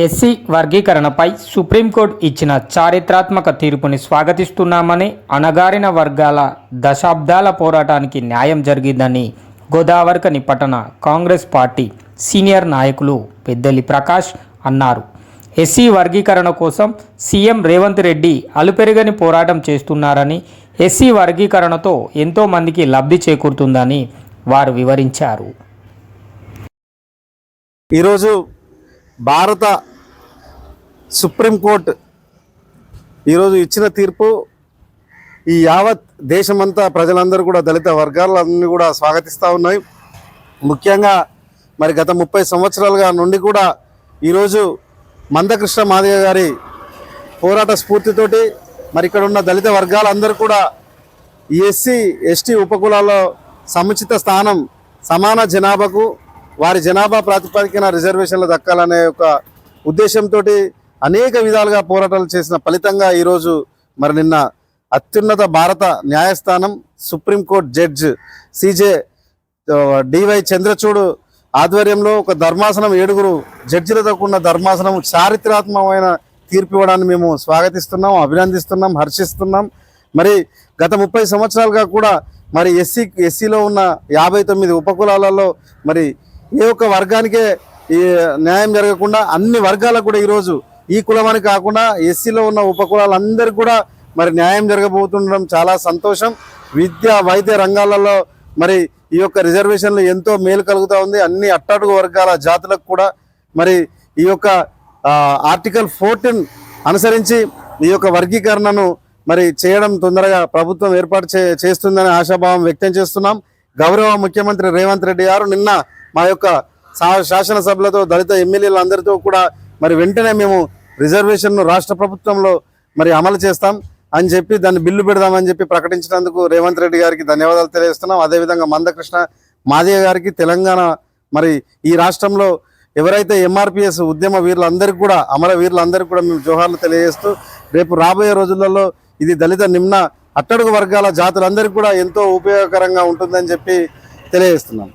SC వర్గీకరణపై supreme court ఇచ్చిన చారిత్రాత్మక తీర్పుని స్వాగతిస్తున్నామని, అణగారిన వర్గాల దశాబ్దాల పోరాటానికి న్యాయం జరిగిందని గోదావరిఖని పట్టణ కాంగ్రెస్ పార్టీ సీనియర్ నాయకులు పెద్దలి ప్రకాష్ అన్నారు. ఎస్సీ వర్గీకరణ కోసం సీఎం రేవంత్ రెడ్డి అలుపెరగని పోరాటం చేస్తున్నారని, ఎస్సీ వర్గీకరణతో ఎంతో మందికి లబ్ధి చేకూరుతుందని వారు వివరించారు. ఈరోజు భారత సుప్రీంకోర్టు ఈరోజు ఇచ్చిన తీర్పు ఈ యావత్ దేశమంతా ప్రజలందరూ కూడా దళిత వర్గాలన్నీ కూడా స్వాగతిస్తూ ఉన్నాయి. ముఖ్యంగా మరి గత 30 సంవత్సరాలుగా నుండి కూడా ఈరోజు మందకృష్ణ మాదిగ గారి పోరాట స్ఫూర్తితోటి మరి ఇక్కడ ఉన్న దళిత వర్గాలందరూ కూడా ఎస్సీ ఎస్టీ ఉపకులాల్లో సముచిత స్థానం, సమాన జనాభాకు వారి జనాభా ప్రాతిపదికన రిజర్వేషన్లు దక్కాలనే ఒక ఉద్దేశంతో అనేక విధాలుగా పోరాటాలు చేసిన ఫలితంగా ఈరోజు మరి నిన్న అత్యున్నత భారత న్యాయస్థానం supreme court judge CJ DY Chandrachud ఆధ్వర్యంలో ఒక ధర్మాసనం 7 జడ్జిలతో కూడిన ధర్మాసనం చారిత్రాత్మకమైన తీర్పు ఇవ్వడాన్ని మేము స్వాగతిస్తున్నాం, అభినందిస్తున్నాం, హర్షిస్తున్నాం. మరి గత 30 సంవత్సరాలుగా కూడా మరి ఎస్సీలో ఉన్న 59 ఉపకులాలలో మరి ఏ ఒక్క వర్గానికే ఈ న్యాయం జరగకుండా అన్ని వర్గాలకు కూడా ఈరోజు ఈ కులమని కాకుండా ఎస్సీలో ఉన్న ఉపకులాలందరికీ కూడా మరి న్యాయం జరగబోతుండడం చాలా సంతోషం. విద్య వైద్య రంగాలలో మరి ఈ యొక్క రిజర్వేషన్లు ఎంతో మేలు కలుగుతూ ఉంది. అన్ని అట్టడుగు వర్గాల జాతులకు కూడా మరి ఈ యొక్క ఆర్టికల్ 14 అనుసరించి ఈ యొక్క వర్గీకరణను మరి చేయడం తొందరగా ప్రభుత్వం ఏర్పాటు చేస్తుందని ఆశాభావం వ్యక్తం చేస్తున్నాం. గౌరవ ముఖ్యమంత్రి రేవంత్ రెడ్డి గారు నిన్న మా యొక్క శాసనసభలతో దళిత ఎమ్మెల్యేలందరితో కూడా మరి వెంటనే మేము రిజర్వేషన్ను రాష్ట్ర ప్రభుత్వంలో మరి అమలు చేస్తాం అని చెప్పి దాన్ని బిల్లు పెడదామని చెప్పి ప్రకటించినందుకు రేవంత్ రెడ్డి గారికి ధన్యవాదాలు తెలియజేస్తున్నాం. అదేవిధంగా మందకృష్ణ మాదిగ గారికి, తెలంగాణ మరి ఈ రాష్ట్రంలో ఎవరైతే ఎంఆర్పిఎస్ ఉద్యమ వీరులందరికీ కూడా అమర వీరులందరికీ కూడా మేము జోహార్లు తెలియజేస్తూ రేపు రాబోయే రోజులలో ఇది దళిత నిమ్న అట్టడుగు వర్గాల జాతులందరికీ కూడా ఎంతో ఉపయోగకరంగా ఉంటుందని చెప్పి తెలియజేస్తున్నాం.